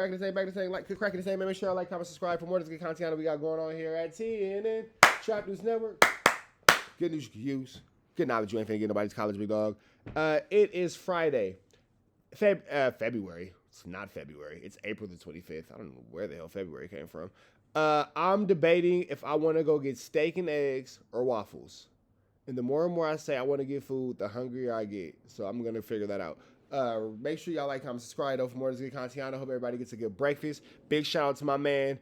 Back to the same, like, cracking the same, man. Make sure I like, comment, subscribe for more of this good content that we got going on here at TNN Trap News Network. Good news you can use. Good knowledge you ain't finna get nobody's college, big dog. It is Friday, February. It's not February. It's April the 25th. I don't know where the hell February came from. I'm debating if I want to go get steak and eggs or waffles. And the more and more I say I want to get food, the hungrier I get. So I'm going to figure that out. Make sure y'all like, comment, subscribe, though, for more of this good content. I hope everybody gets a good breakfast. Big shout out to my man,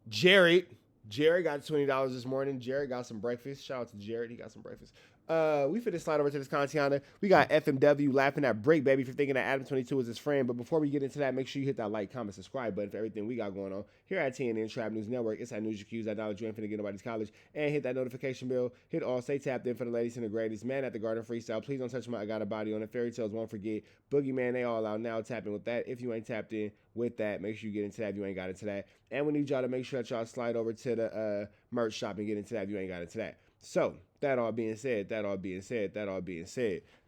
Jared. Jared got $20 this morning. Jared got some breakfast. Shout out to Jared. He got some breakfast. We finna slide over to this content. We got FMW laughing at Bricc, baby, for thinking that ADAM22 is his friend. But before we get into that, make sure you hit that like, comment, subscribe button for everything we got going on here at TNN Trap News Network. It's that news you can use. That knowledge you ain't finna get nobody's college. And hit that notification bell. Hit all. Stay tapped in for the latest and the greatest. Man at the Garden Freestyle. Please don't touch my I Got a Body on it. Fairy Tales won't forget. Boogeyman, they all out now. Tap in with that. If you ain't tapped in with that, make sure you get into that if you ain't got into that. And we need y'all to make sure that y'all slide over to the merch shop and get into that if you ain't got into that. So, that all being said,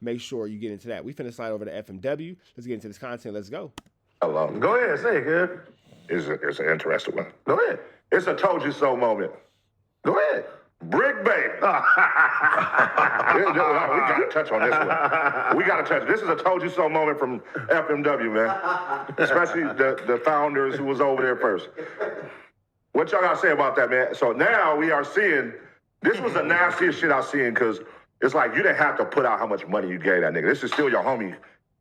make sure you get into that. We finna slide over to FMW. Let's get into this content. Let's go. Hello. Go ahead, say it, kid. It's an interesting one. Go ahead. It's a told you so moment. Go ahead. Bricc, baby. We got to touch on this one. We got to touch. This is a told you so moment from FMW, man. Especially the founders who was over there first. What y'all got to say about that, man? So now we are seeing, this was the nastiest shit I've seen, because it's like you didn't have to put out how much money you gave that nigga. This is still your homie.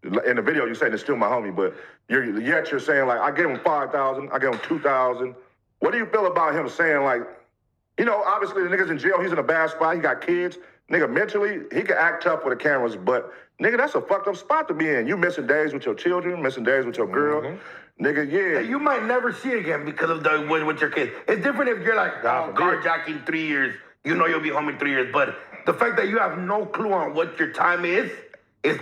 In the video, you're saying it's still my homie, but yet you're saying, like, I gave him $5,000, I gave him $2,000. What do you feel about him saying, like, you know, obviously the nigga's in jail, he's in a bad spot, he got kids. Nigga, mentally, he can act tough with the cameras, but nigga, that's a fucked up spot to be in. You missing days with your children, missing days with your girl. Nigga, yeah. You might never see it again because of the with your kids. It's different if you're like, carjacking 3 years, you know you'll be home in 3 years, but the fact that you have no clue on what your time is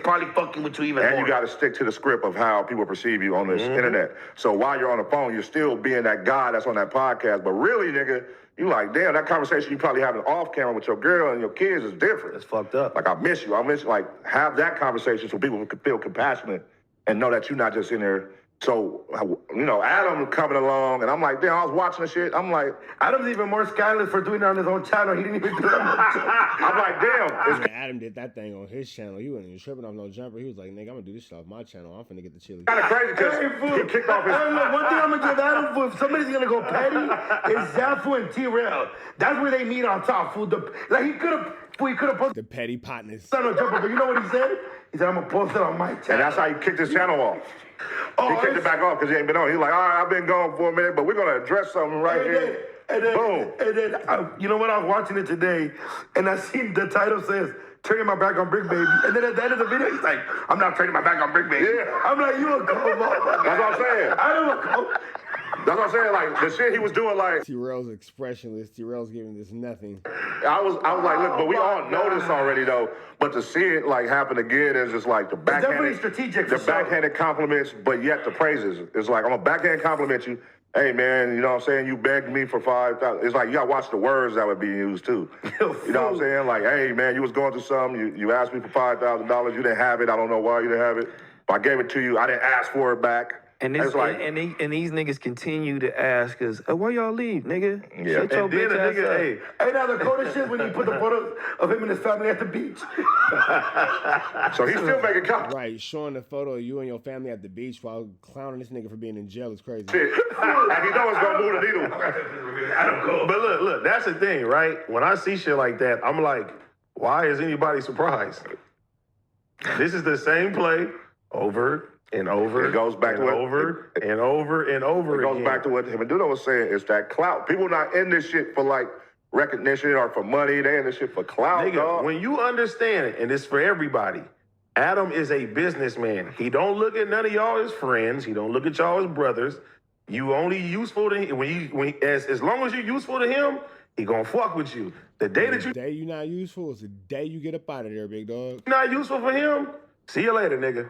probably fucking with you even more. And you got to stick to the script of how people perceive you on this internet. So while you're on the phone, you're still being that guy that's on that podcast, but really, nigga, you like, damn, that conversation you probably having off camera with your girl and your kids is different. It's fucked up. Like, I miss you. Like, have that conversation so people can feel compassionate and know that you're not just in there. So, you know, Adam coming along, and I'm like, damn, I was watching the shit. I'm like, Adam's even more scandalous for doing it on his own channel. He didn't even do it on his own. I'm like, damn. Adam did that thing on his channel. He wasn't even tripping off no jumper. He was like, nigga, I'm gonna do this shit off my channel. I'm finna get the chili. Kind of crazy because he kicked off his... One thing I'm gonna give Adam for, if somebody's gonna go petty, is Zafu and T-Rail. That's where they meet on top, fool. Like, he could have posted the petty partners. on jumper, but you know what he said? He said, I'm gonna post it on my channel. And that's how he kicked his channel off. He kicked it back off because he ain't been on. He's like, all right, I've been gone for a minute, but we're going to address something right here. Boom. And then, you know what? I was watching it today, and I seen the title says, turning my back on Bricc, baby. And then at the end of the video, he's like, I'm not turning my back on Bricc, baby. Yeah. I'm like, you a cold motherfucker. That's what I'm saying. I don't know. That's what I'm saying. Like, the shit he was doing, like... T-Rail's expressionless. T-Rail's giving this nothing. I was like, look, but we all know this already, though. But to see it, like, happen again is just like the backhanded... It's definitely strategic. The backhanded compliments, but yet the praises. It's like, I'm going to backhand compliment you. Hey, man, you know what I'm saying? You begged me for $5,000. It's like, you got to watch the words that were being used, too. You know what I'm saying? Like, hey, man, you was going through something. You asked me for $5,000. You didn't have it. I don't know why you didn't have it. But I gave it to you. I didn't ask for it back. And this, and these niggas continue to ask us, why y'all leave, nigga? Yeah. Shut your And then bitch the ass nigga, up. hey, now the coldest shit when you put the photos of him and his family at the beach. So he's still making comments. Right, showing the photo of you and your family at the beach while clowning this nigga for being in jail is crazy. Shit. And he knows it's going to move the needle. But look, that's the thing, right? When I see shit like that, I'm like, why is anybody surprised? This is the same play over and over. It goes back and to over and over and over It goes again. back to what Meduno was saying. It's that clout. People not in this shit for, like, recognition or for money. They in this shit for clout, Nigga, dog. when you understand it, and it's for everybody, Adam is a businessman. He don't look at none of y'all as friends. He don't look at y'all as brothers. You only useful to him. As long as you're useful to him, he gonna fuck with you. The day that The day you not useful is the day you get up out of there, big dog. you're not useful for him, see you later, nigga.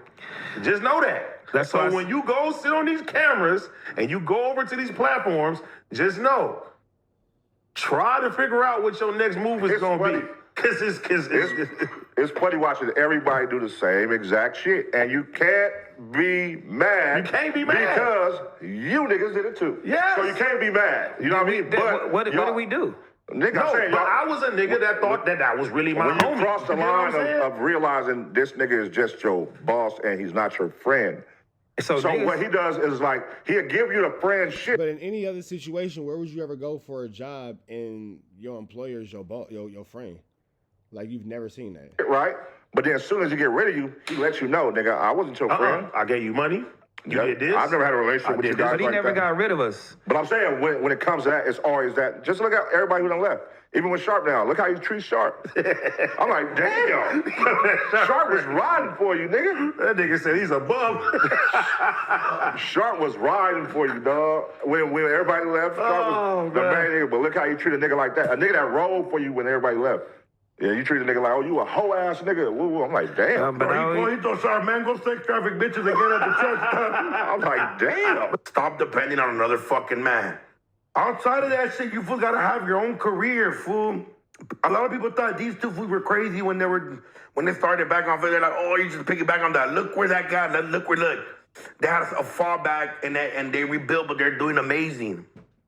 Just know that. That's so why when you go sit on these cameras and you go over to these platforms, just know, try to figure out what your next move is It's gonna funny. be. It's funny watching everybody do the same exact shit, and you can't be mad. You can't be mad. Because you niggas did it too. Yes. So you can't be mad. You know what I mean? But What did we do? Nigga, No, I'm saying, but I was a nigga that thought that was really my when homie. you cross the You get what line I'm saying? of realizing this nigga is just your boss and he's not your friend. So niggas, what he does is like, he'll give you the friend shit. But in any other situation, where would you ever go for a job and your employer is your boss, your friend? Like, you've never seen that. Right? But then as soon as he get rid of you, he lets you know, nigga, I wasn't your friend. I gave you money. You did this. I've never had a relationship with you guys but he like never that. got rid of us. But I'm saying, when it comes to that, it's always that. Just look at everybody who done left. Even with Sharp now, look how you treat Sharp. I'm like, damn. Sharp was riding for you, nigga. That nigga said he's a bum. Sharp was riding for you, dog. When everybody left, Sharp was the main nigga. But look how you treat a nigga like that. A nigga that rolled for you when everybody left. Yeah, you treat a nigga like, oh, you a hoe ass nigga. Woo. I'm like, damn. But He told Sharp, man, go sex traffic bitches again at the church. I'm like, damn. Stop depending on another fucking man. Outside of that shit, you fools gotta have your own career, fool. A lot of people thought these two fools were crazy when they started back on. They're like, oh, you just pick it back on that. Look where that guy. Look. They had a fallback and they rebuilt, but they're doing amazing.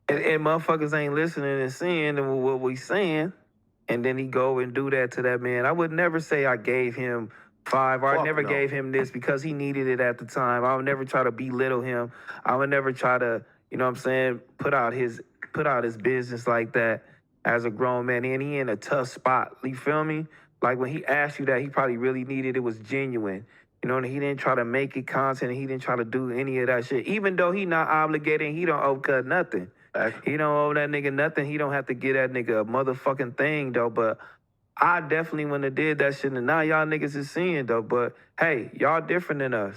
And motherfuckers ain't listening and seeing what we saying, and then he go and do that to that man. I would never say I gave him 5 or I never gave him this because he needed it at the time. I would never try to belittle him. I would never try to, you know what I'm saying, put out his business like that as a grown man. And he in a tough spot. You feel me? Like when he asked you that, he probably really needed it was genuine. You know, and he didn't try to make it content. He didn't try to do any of that shit. Even though he not obligated, he don't owe cut nothing. He don't owe that nigga nothing. He don't have to get that nigga a motherfucking thing, though. But I definitely wouldn't have did that shit. And now y'all niggas is seeing, though. But, hey, y'all different than us.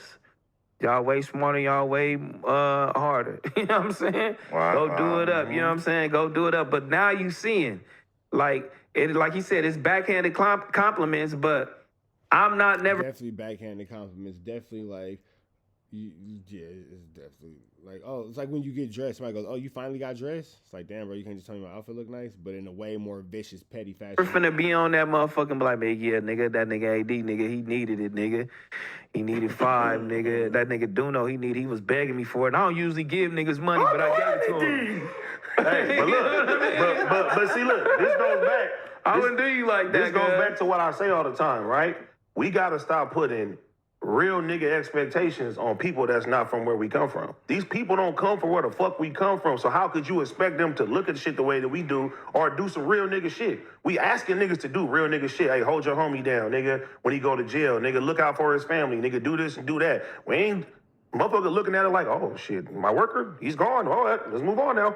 Y'all way smarter, y'all way harder. You know what I'm saying? Wow. Go do it up. You know what I'm saying? Go do it up. But now you seeing, like he said, it's backhanded compliments, but I'm not never. Definitely backhanded compliments. Definitely like, yeah, it's definitely like, oh, it's like when you get dressed. Somebody goes, oh, you finally got dressed? It's like, damn, bro, you can't just tell me my outfit look nice, but in a way more vicious, petty fashion. We're finna be on that motherfucking black man. Yeah, nigga, that nigga AD, nigga, he needed it, nigga. He needed 5, nigga. That nigga Duno, he was begging me for it. I don't usually give niggas money, but I gave it to him. Hey, but look, but see, look, this goes back. I wouldn't do you like that. This goes back to what I say all the time, right? We gotta stop putting real nigga expectations on people that's not from where we come from. These people don't come from where the fuck we come from, so how could you expect them to look at shit the way that we do or do some real nigga shit? We asking niggas to do real nigga shit. Hey, hold your homie down, nigga, when he go to jail. Nigga, look out for his family. Nigga, do this and do that. We ain't motherfucker looking at it like, oh, shit, my worker, he's gone. All right, let's move on now.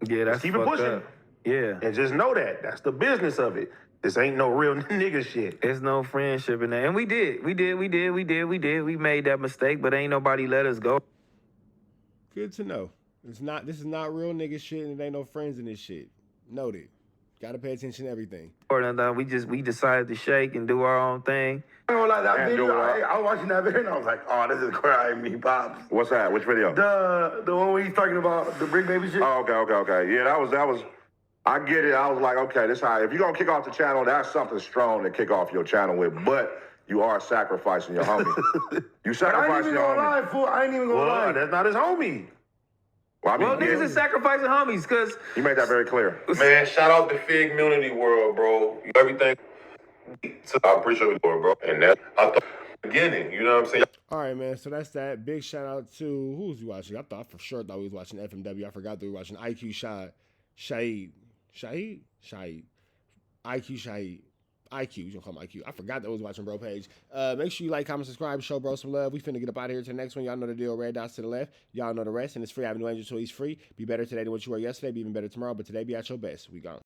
Yeah, that's keep it pushing. Up. Yeah. And just know that. That's the business of it. This ain't no real nigga shit. It's no friendship in there. And we did. We made that mistake, but ain't nobody let us go. Good to know. This is not real nigga shit, and there ain't no friends in this shit. Noted. Gotta pay attention to everything. We decided to shake and do our own thing. I don't like that video. I was watching that video and I was like, oh, this is crying me, pops. What's that? Which video? The one where he's talking about the Bricc baby shit. Oh, okay. Yeah, that was. I get it. I was like, okay, this how. If you're gonna kick off the channel, that's something strong to kick off your channel with. But you are sacrificing your homie. You sacrificing your homie. I ain't even gonna lie, fool. I ain't even gonna lie. That's not his homie. Well, I mean, niggas is sacrificing homies, cause you made that very clear. Man, shout out to Fig Community World, bro. Everything. I appreciate it, bro. And that I thought beginning, you know what I'm saying? All right, man. So that's that. Big shout out to who was you watching? I for sure thought we was watching FMW. I forgot that we were watching IQ Shahid. IQ, you gonna call him IQ. I forgot that I was watching Bro Page. Make sure you like, comment, subscribe, show bro some love. We finna get up out of here to the next one. Y'all know the deal. Red dots to the left. Y'all know the rest. And it's free. Avenue Angel, so he's free. Be better today than what you were yesterday. Be even better tomorrow. But today, be at your best. We gone.